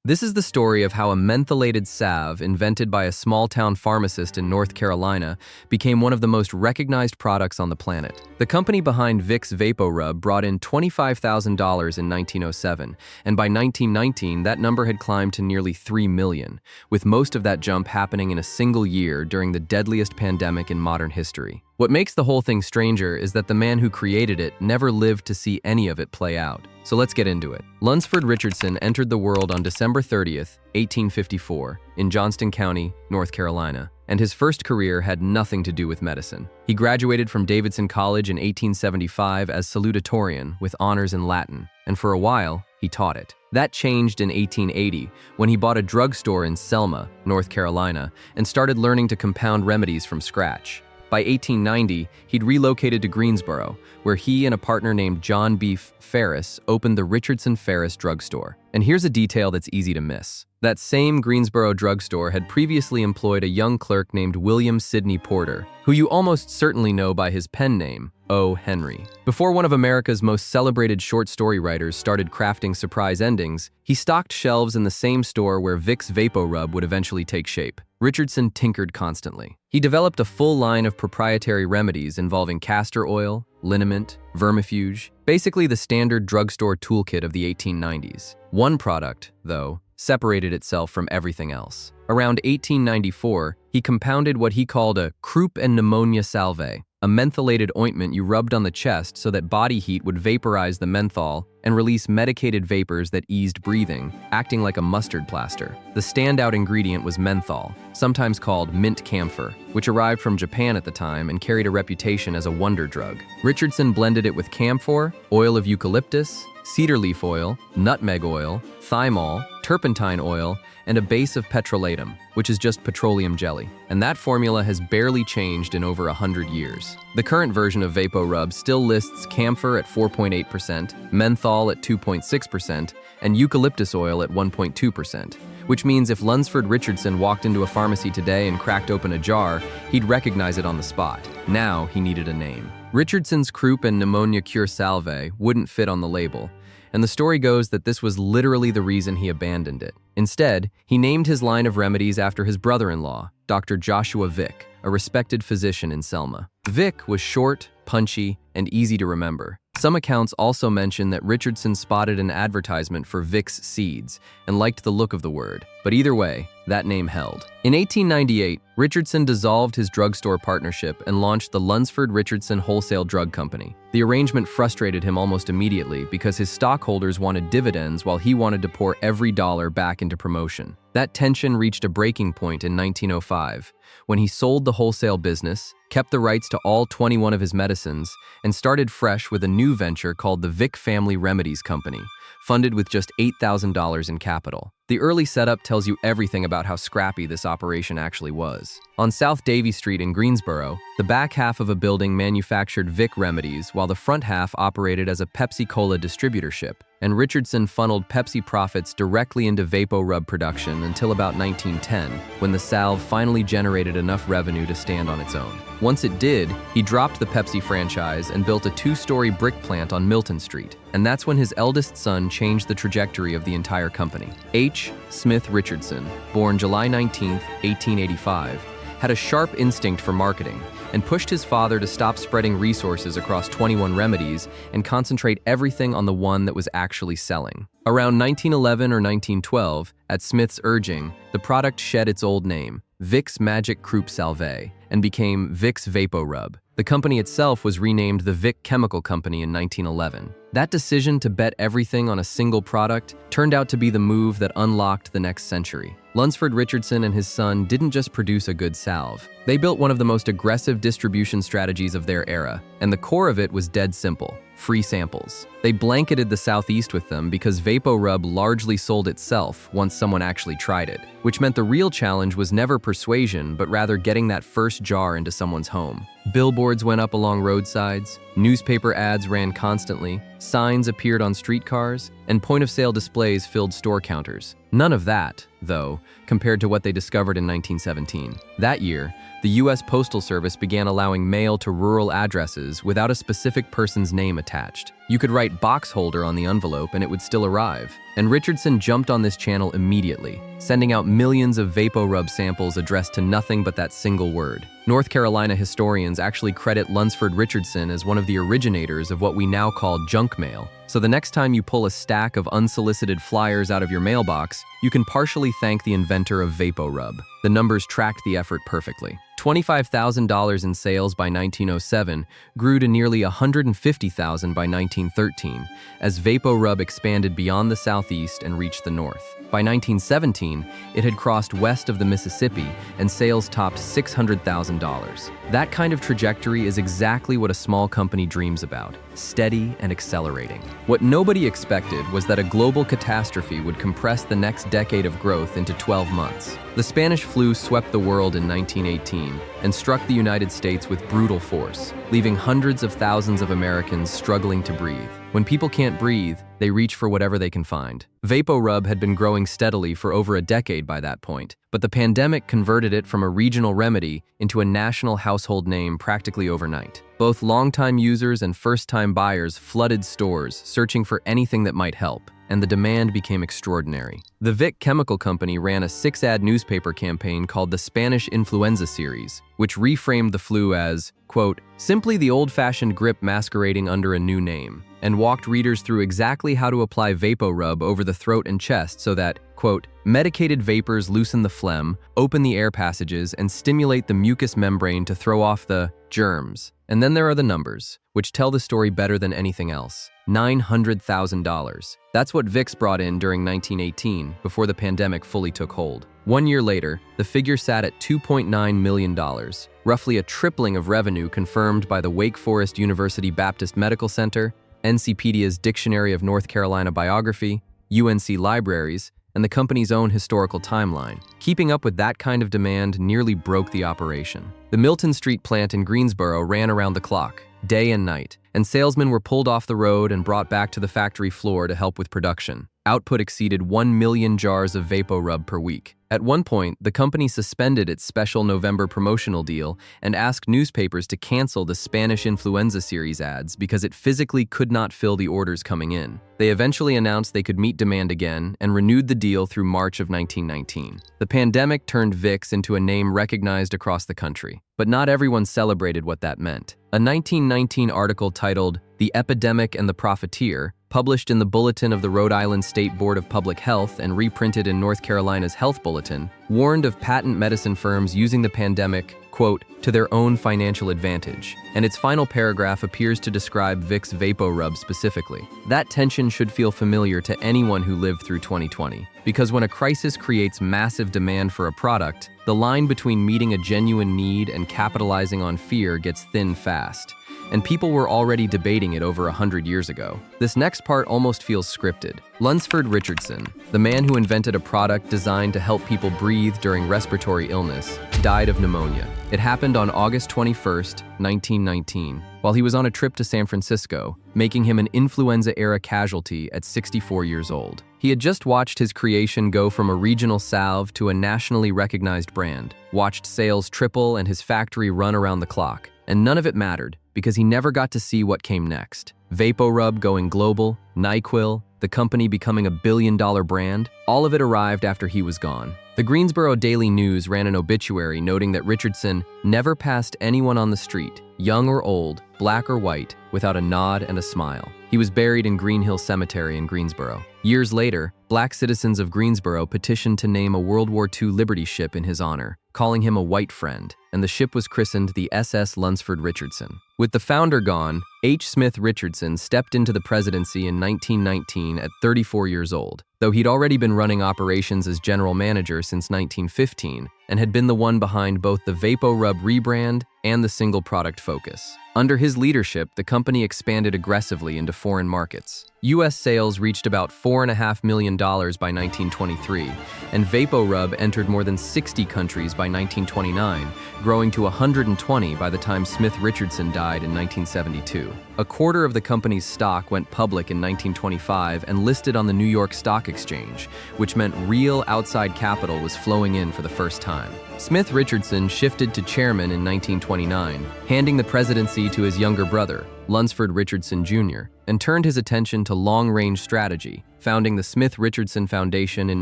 This is the story of how a mentholated salve invented by a small-town pharmacist in North Carolina became one of the most recognized products on the planet. The company behind Vicks VapoRub brought in $25,000 in 1907, and by 1919 that number had climbed to nearly $3 million, with most of that jump happening in a single year during the deadliest pandemic in modern history. What makes the whole thing stranger is that the man who created it never lived to see any of it play out. So let's get into it. Lunsford Richardson entered the world on December 30th, 1854, in Johnston County, North Carolina, and his first career had nothing to do with medicine. He graduated from Davidson College in 1875 as salutatorian with honors in Latin, and for a while, he taught it. That changed in 1880 when he bought a drugstore in Selma, North Carolina, and started learning to compound remedies from scratch. By 1890, he'd relocated to Greensboro, where he and a partner named John B. Ferris opened the Richardson Ferris drugstore. And here's a detail that's easy to miss. That same Greensboro drugstore had previously employed a young clerk named William Sidney Porter, who you almost certainly know by his pen name, O. Henry. Before one of America's most celebrated short story writers started crafting surprise endings, he stocked shelves in the same store where Vicks VapoRub would eventually take shape. Richardson tinkered constantly. He developed a full line of proprietary remedies involving castor oil, liniment, vermifuge, basically the standard drugstore toolkit of the 1890s. One product, though, separated itself from everything else. Around 1894, he compounded what he called a croup and pneumonia salve, a mentholated ointment you rubbed on the chest so that body heat would vaporize the menthol and release medicated vapors that eased breathing, acting like a mustard plaster. The standout ingredient was menthol, sometimes called mint camphor, which arrived from Japan at the time and carried a reputation as a wonder drug. Richardson blended it with camphor, oil of eucalyptus, cedar leaf oil, nutmeg oil, thymol, turpentine oil, and a base of petroleum, which is just petroleum jelly. And that formula has barely changed in over 100 years. The current version of VapoRub still lists camphor at 4.8%, menthol at 2.6%, and eucalyptus oil at 1.2%, which means if Lunsford Richardson walked into a pharmacy today and cracked open a jar, he'd recognize it on the spot. Now he needed a name. Richardson's croup and pneumonia cure salve wouldn't fit on the label, and the story goes that this was literally the reason he abandoned it. Instead, he named his line of remedies after his brother-in-law, Dr. Joshua Vick, a respected physician in Selma. Vick was short, punchy, and easy to remember. Some accounts also mention that Richardson spotted an advertisement for Vicks seeds and liked the look of the word, but either way, that name held. In 1898, Richardson dissolved his drugstore partnership and launched the Lunsford Richardson Wholesale Drug Company. The arrangement frustrated him almost immediately because his stockholders wanted dividends while he wanted to pour every dollar back into promotion. That tension reached a breaking point in 1905, when he sold the wholesale business, kept the rights to all 21 of his medicines, and started fresh with a new venture called the Vick Family Remedies Company, funded with just $8,000 in capital. The early setup tells you everything about how scrappy this operation actually was. On South Davie Street in Greensboro, the back half of a building manufactured Vick remedies while the front half operated as a Pepsi-Cola distributorship, and Richardson funneled Pepsi profits directly into VapoRub production until about 1910, when the salve finally generated enough revenue to stand on its own. Once it did, he dropped the Pepsi franchise and built a 2-story brick plant on Milton Street, and that's when his eldest son changed the trajectory of the entire company. H. Smith Richardson, born July 19, 1885, had a sharp instinct for marketing and pushed his father to stop spreading resources across 21 remedies and concentrate everything on the one that was actually selling. Around 1911 or 1912, at Smith's urging, the product shed its old name, Vicks Magic Croup Salve, and became Vicks VapoRub. The company itself was renamed the Vick Chemical Company in 1911. That decision to bet everything on a single product turned out to be the move that unlocked the next century. Lunsford Richardson and his son didn't just produce a good salve. They built one of the most aggressive distribution strategies of their era, and the core of it was dead simple: free samples. They blanketed the Southeast with them because VapoRub largely sold itself once someone actually tried it, which meant the real challenge was never persuasion, but rather getting that first jar into someone's home. Billboards went up along roadsides, newspaper ads ran constantly, signs appeared on streetcars, and point-of-sale displays filled store counters. None of that, though, compared to what they discovered in 1917. That year, the U.S. Postal Service began allowing mail to rural addresses without a specific person's name attached. You could write box holder on the envelope and it would still arrive. And Richardson jumped on this channel immediately, sending out millions of VapoRub samples addressed to nothing but that single word. North Carolina historians actually credit Lunsford Richardson as one of the originators of what we now call junk mail. So the next time you pull a stack of unsolicited flyers out of your mailbox, you can partially thank the inventor of VapoRub. The numbers tracked the effort perfectly. $25,000 in sales by 1907 grew to nearly $150,000 by 1913, as VapoRub expanded beyond the Southeast and reached the North. By 1917, it had crossed west of the Mississippi, and sales topped $600,000. That kind of trajectory is exactly what a small company dreams about: steady and accelerating. What nobody expected was that a global catastrophe would compress the next decade of growth into 12 months. The Spanish flu swept the world in 1918 and struck the United States with brutal force, leaving hundreds of thousands of Americans struggling to breathe. When people can't breathe, they reach for whatever they can find. VapoRub had been growing steadily for over a decade by that point, but the pandemic converted it from a regional remedy into a national household name practically overnight. Both longtime users and first-time buyers flooded stores searching for anything that might help, and the demand became extraordinary. The Vick Chemical Company ran a 6-ad newspaper campaign called the Spanish Influenza Series, which reframed the flu as, quote, simply the old-fashioned grip masquerading under a new name, and walked readers through exactly how to apply VapoRub over the throat and chest so that, quote, medicated vapors loosen the phlegm, open the air passages, and stimulate the mucous membrane to throw off the germs. And then there are the numbers, which tell the story better than anything else. $900,000. That's what Vicks brought in during 1918, before the pandemic fully took hold. 1 year later, the figure sat at $2.9 million, roughly a tripling of revenue confirmed by the Wake Forest University Baptist Medical Center, Encyclopedia's Dictionary of North Carolina Biography, UNC Libraries, and the company's own historical timeline. Keeping up with that kind of demand nearly broke the operation. The Milton Street plant in Greensboro ran around the clock, day and night, and salesmen were pulled off the road and brought back to the factory floor to help with production. Output exceeded 1 million jars of VapoRub per week. At one point, the company suspended its special November promotional deal and asked newspapers to cancel the Spanish Influenza Series ads because it physically could not fill the orders coming in. They eventually announced they could meet demand again and renewed the deal through March of 1919. The pandemic turned Vicks into a name recognized across the country, but not everyone celebrated what that meant. A 1919 article titled "The Epidemic and the Profiteer," published in the Bulletin of the Rhode Island State Board of Public Health and reprinted in North Carolina's Health Bulletin, warned of patent medicine firms using the pandemic, quote, to their own financial advantage, and its final paragraph appears to describe Vicks VapoRub specifically. That tension should feel familiar to anyone who lived through 2020, because when a crisis creates massive demand for a product, the line between meeting a genuine need and capitalizing on fear gets thin fast. And people were already debating it over 100 years ago. This next part almost feels scripted. Lunsford Richardson, the man who invented a product designed to help people breathe during respiratory illness, died of pneumonia. It happened on August 21st, 1919, while he was on a trip to San Francisco, making him an influenza-era casualty at 64 years old. He had just watched his creation go from a regional salve to a nationally recognized brand, watched sales triple and his factory run around the clock. And none of it mattered, because he never got to see what came next. VapoRub going global, NyQuil, the company becoming a billion-dollar brand, all of it arrived after he was gone. The Greensboro Daily News ran an obituary noting that Richardson never passed anyone on the street, young or old, black or white, without a nod and a smile. He was buried in Green Hill Cemetery in Greensboro. Years later, black citizens of Greensboro petitioned to name a World War II Liberty ship in his honor, calling him a white friend, and the ship was christened the SS Lunsford Richardson. With the founder gone, H. Smith Richardson stepped into the presidency in 1919 at 34 years old, though he'd already been running operations as general manager since 1915 and had been the one behind both the VapoRub rebrand and the single product focus. Under his leadership, the company expanded aggressively into foreign markets. U.S. sales reached about $4.5 million by 1923, and VapoRub entered more than 60 countries by 1929, growing to 120 by the time Smith Richardson died died in 1972. A quarter of the company's stock went public in 1925 and listed on the New York Stock Exchange, which meant real outside capital was flowing in for the first time. Smith Richardson shifted to chairman in 1929, handing the presidency to his younger brother, Lunsford Richardson Jr., and turned his attention to long-range strategy, founding the Smith Richardson Foundation in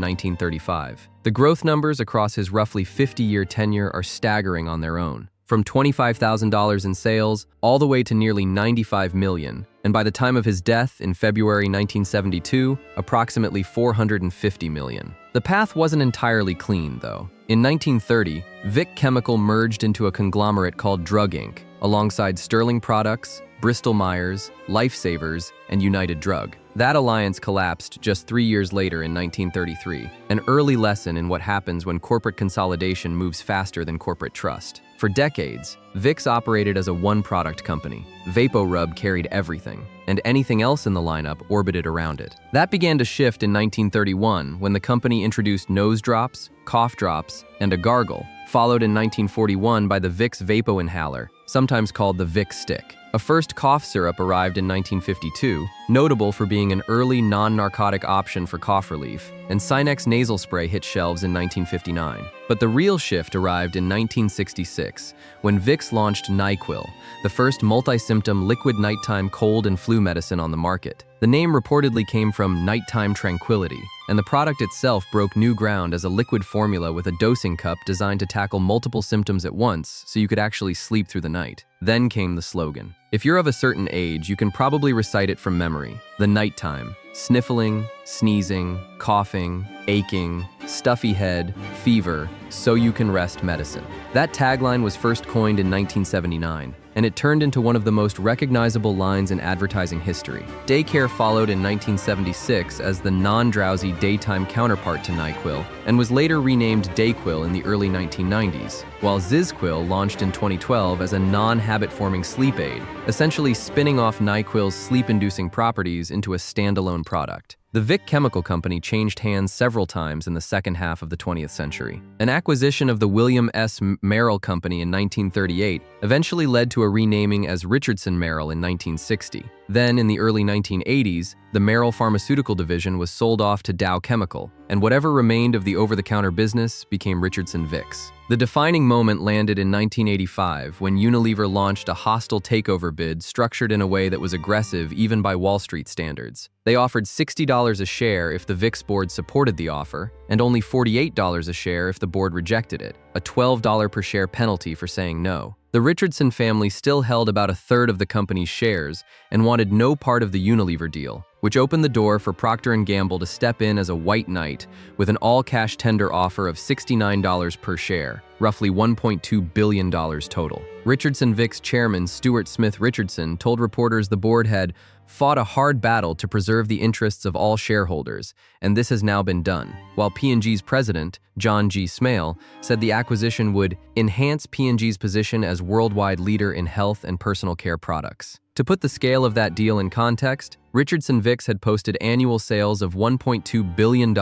1935. The growth numbers across his roughly 50-year tenure are staggering on their own, from $25,000 in sales all the way to nearly $95 million, and by the time of his death in February 1972, approximately $450 million. The path wasn't entirely clean, though. In 1930, Vic Chemical merged into a conglomerate called Drug Inc., alongside Sterling Products, Bristol-Myers, Lifesavers, and United Drug. That alliance collapsed just 3 years later in 1933, an early lesson in what happens when corporate consolidation moves faster than corporate trust. For decades, Vicks operated as a one-product company. VapoRub carried everything, and anything else in the lineup orbited around it. That began to shift in 1931 when the company introduced nose drops, cough drops, and a gargle, followed in 1941 by the Vicks Vapo Inhaler, sometimes called the Vicks Stick. A first cough syrup arrived in 1952, notable for being an early non-narcotic option for cough relief, and Sinex nasal spray hit shelves in 1959. But the real shift arrived in 1966, when Vicks launched NyQuil, the first multi-symptom liquid nighttime cold and flu medicine on the market. The name reportedly came from nighttime tranquility, and the product itself broke new ground as a liquid formula with a dosing cup designed to tackle multiple symptoms at once so you could actually sleep through the night. Then came the slogan. If you're of a certain age, you can probably recite it from memory. The nighttime, sniffling, sneezing, coughing, aching, stuffy head, fever, so you can rest medicine. That tagline was first coined in 1979, and it turned into one of the most recognizable lines in advertising history. Daycare followed in 1976 as the non-drowsy daytime counterpart to NyQuil, and was later renamed DayQuil in the early 1990s, while ZzzQuil launched in 2012 as a non-habit-forming sleep aid, essentially spinning off NyQuil's sleep-inducing properties into a standalone product. The Vic Chemical Company changed hands several times in the second half of the 20th century. An acquisition of the William S. Merrill Company in 1938 eventually led to a renaming as Richardson Merrill in 1960. Then, in the early 1980s, the Merrill Pharmaceutical Division was sold off to Dow Chemical, and whatever remained of the over-the-counter business became Richardson Vicks. The defining moment landed in 1985 when Unilever launched a hostile takeover bid structured in a way that was aggressive even by Wall Street standards. They offered $60 a share if the Vicks board supported the offer, and only $48 a share if the board rejected it, a $12 per share penalty for saying no. The Richardson family still held about a third of the company's shares and wanted no part of the Unilever deal, which opened the door for Procter Gamble to step in as a white knight with an all-cash tender offer of $69 per share, roughly $1.2 billion total. Richardson Vicks chairman Stuart Smith Richardson told reporters the board had fought a hard battle to preserve the interests of all shareholders, and this has now been done, while P&G's president, John G. Smale, said the acquisition would enhance P&G's position as worldwide leader in health and personal care products. To put the scale of that deal in context, Richardson Vicks had posted annual sales of $1.2 billion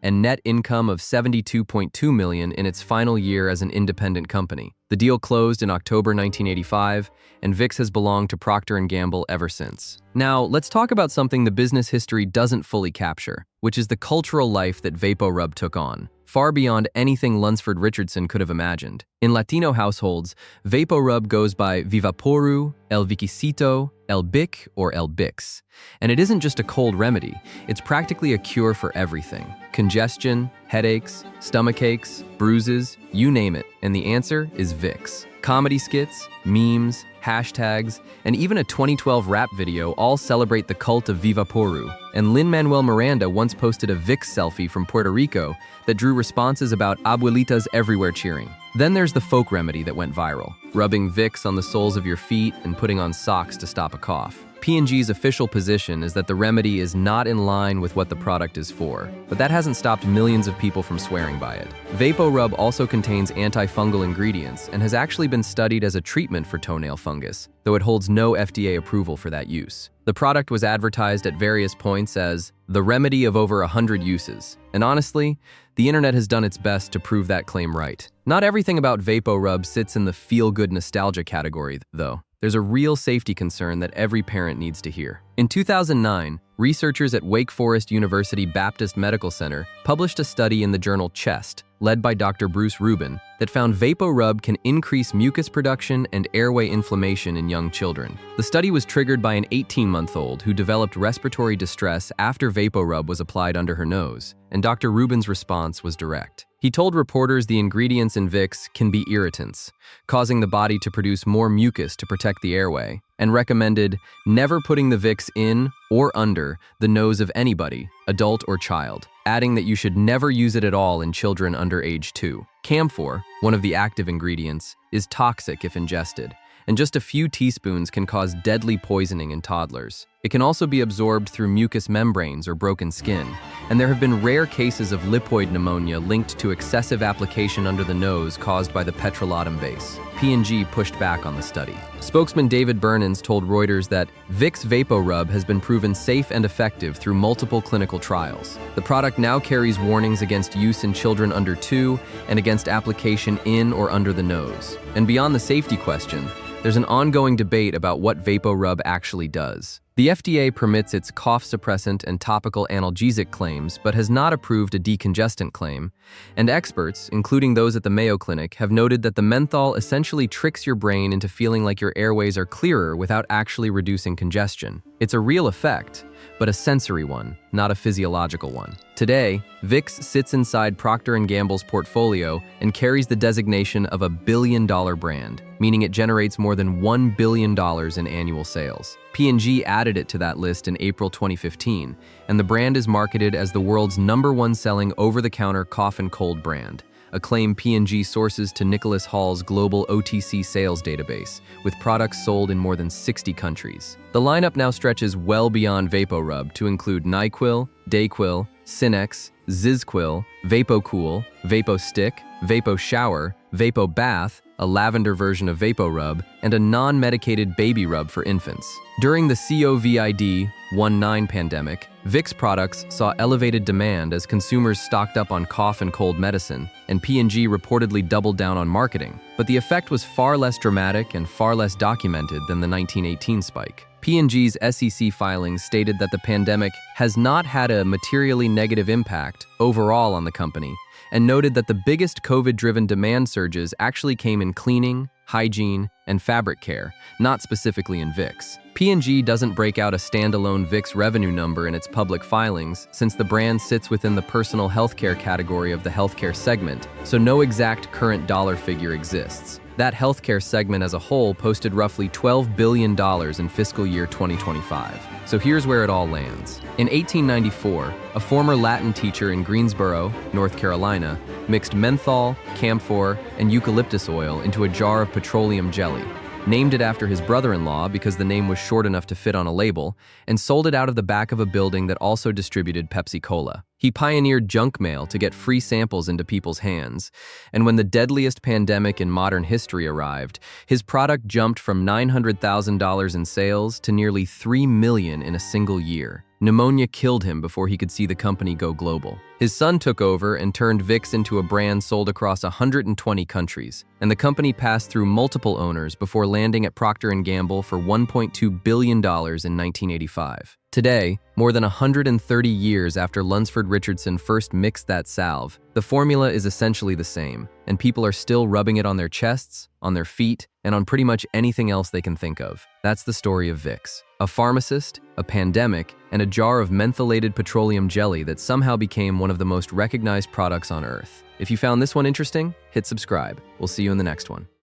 and net income of $72.2 million in its final year as an independent company. The deal closed in October 1985, and Vicks has belonged to Procter Gamble ever since. Now, let's talk about something the business history doesn't fully capture, which is the cultural life that VapoRub took on, far beyond anything Lunsford Richardson could have imagined. In Latino households, VapoRub goes by Vivaporú, El Viquisito, El Bic, or El Bix. And it isn't just a cold remedy, it's practically a cure for everything. Congestion, headaches, stomach aches, bruises, you name it, and the answer is Vicks. Comedy skits, memes, hashtags, and even a 2012 rap video all celebrate the cult of Vivaporú. And Lin-Manuel Miranda once posted a Vicks selfie from Puerto Rico that drew responses about abuelitas everywhere cheering. Then there's the folk remedy that went viral, rubbing Vicks on the soles of your feet and putting on socks to stop a cough. P&G's official position is that the remedy is not in line with what the product is for, but that hasn't stopped millions of people from swearing by it. VapoRub also contains antifungal ingredients and has actually been studied as a treatment for toenail fungus, though it holds no FDA approval for that use. The product was advertised at various points as the remedy of over 100 uses, and honestly, the internet has done its best to prove that claim right. Not everything about VapoRub sits in the feel-good nostalgia category, though. there's a real safety concern that every parent needs to hear. In 2009, researchers at Wake Forest University Baptist Medical Center published a study in the journal Chest, led by Dr. Bruce Rubin, that found VapoRub can increase mucus production and airway inflammation in young children. The study was triggered by an 18-month-old who developed respiratory distress after VapoRub was applied under her nose, and Dr. Rubin's response was direct. He told reporters the ingredients in Vicks can be irritants, causing the body to produce more mucus to protect the airway, and recommended never putting the Vicks in or under the nose of anybody, adult or child, adding that you should never use it at all in children under age 2. Camphor, one of the active ingredients, is toxic if ingested, and just a few teaspoons can cause deadly poisoning in toddlers. It can also be absorbed through mucous membranes or broken skin, and there have been rare cases of lipoid pneumonia linked to excessive application under the nose caused by the petroleum base. P&G pushed back on the study. Spokesman David Burnins told Reuters that Vicks VapoRub has been proven safe and effective through multiple clinical trials. The product now carries warnings against use in children under 2 and against application in or under the nose. And beyond the safety question, there's an ongoing debate about what VapoRub actually does. The FDA permits its cough suppressant and topical analgesic claims, but has not approved a decongestant claim, and experts, including those at the Mayo Clinic, have noted that the menthol essentially tricks your brain into feeling like your airways are clearer without actually reducing congestion. It's a real effect, but a sensory one, not a physiological one. Today, Vicks sits inside Procter Gamble's portfolio and carries the designation of a billion-dollar brand, meaning it generates more than $1 billion in annual sales. P&G added it to that list in April 2015, and the brand is marketed as the world's #1 selling over-the-counter cough and cold brand, a claim P&G sources to Nicholas Hall's global OTC sales database, with products sold in more than 60 countries. The lineup now stretches well beyond VapoRub to include NyQuil, DayQuil, Cinex, ZzzQuil, VapoCool, VapoStick, VapoShower, VapoBath, a lavender version of VapoRub, and a non-medicated baby rub for infants. During the COVID-19 pandemic, Vicks products saw elevated demand as consumers stocked up on cough and cold medicine, and P&G reportedly doubled down on marketing. But the effect was far less dramatic and far less documented than the 1918 spike. P&G's SEC filings stated that the pandemic has not had a materially negative impact overall on the company, and noted that the biggest COVID-driven demand surges actually came in cleaning, hygiene, and fabric care, not specifically in Vicks. P&G doesn't break out a standalone Vicks revenue number in its public filings, since the brand sits within the personal healthcare category of the healthcare segment, so no exact current dollar figure exists. That healthcare segment as a whole posted roughly $12 billion in fiscal year 2025. So here's where it all lands. In 1894, a former Latin teacher in Greensboro, North Carolina, mixed menthol, camphor, and eucalyptus oil into a jar of petroleum jelly, named it after his brother-in-law because the name was short enough to fit on a label, and sold it out of the back of a building that also distributed Pepsi-Cola. He pioneered junk mail to get free samples into people's hands, and when the deadliest pandemic in modern history arrived, his product jumped from $900,000 in sales to nearly $3 million in a single year. Pneumonia killed him before he could see the company go global. His son took over and turned Vicks into a brand sold across 120 countries, and the company passed through multiple owners before landing at Procter Gamble for $1.2 billion in 1985. Today, more than 130 years after Lunsford Richardson first mixed that salve, the formula is essentially the same, and people are still rubbing it on their chests, on their feet, and on pretty much anything else they can think of. That's the story of Vicks. A pharmacist, a pandemic, and a jar of mentholated petroleum jelly that somehow became one of the most recognized products on Earth. If you found this one interesting, hit subscribe. We'll see you in the next one.